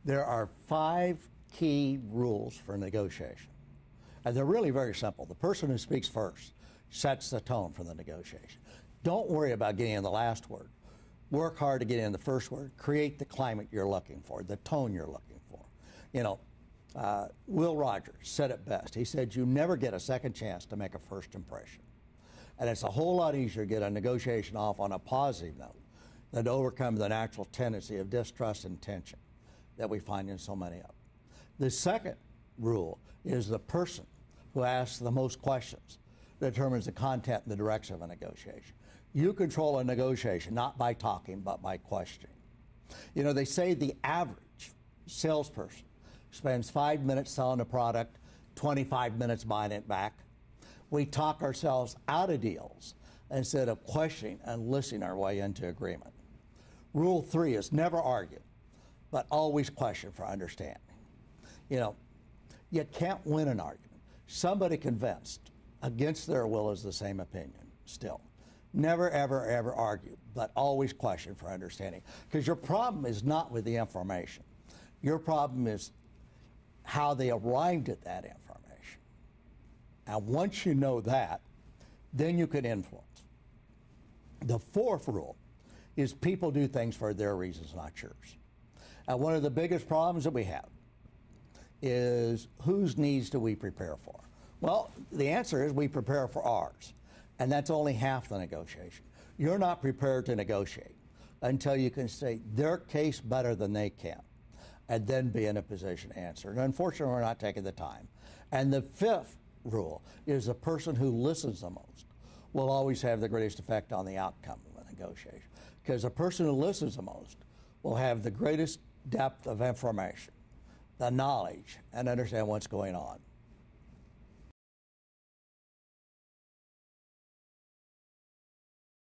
There are 5 key rules for negotiation, and they're really very simple. The person who speaks first sets the tone for the negotiation. Don't worry about getting in the last word. Work hard to get in the first word. Create the climate you're looking for, the tone you're looking for. You know, Will Rogers said it best. He said, you never get a second chance to make a first impression. And it's a whole lot easier to get a negotiation off on a positive note than to overcome the natural tendency of distrust and tension that we find in so many of them. The second rule is the person who asks the most questions determines the content and the direction of a negotiation. You control a negotiation not by talking, but by questioning. You know, they say the average salesperson spends 5 minutes selling a product, 25 minutes buying it back. We talk ourselves out of deals instead of questioning and listening our way into agreement. Rule 3 is never argue, but always question for understanding. You know, you can't win an argument. Somebody convinced against their will is the same opinion still. Never, ever, ever argue, but always question for understanding. Because your problem is not with the information. Your problem is how they arrived at that information. And once you know that, then you can influence. The fourth rule is people do things for their reasons, not yours. And one of the biggest problems that we have is whose needs do we prepare for? Well, the answer is we prepare for ours. And that's only half the negotiation. You're not prepared to negotiate until you can say their case better than they can, and then be in a position to answer. And unfortunately, we're not taking the time. And the fifth rule is the person who listens the most will always have the greatest effect on the outcome of a negotiation. Because the person who listens the most will have the greatest depth of information, the knowledge, and understand what's going on.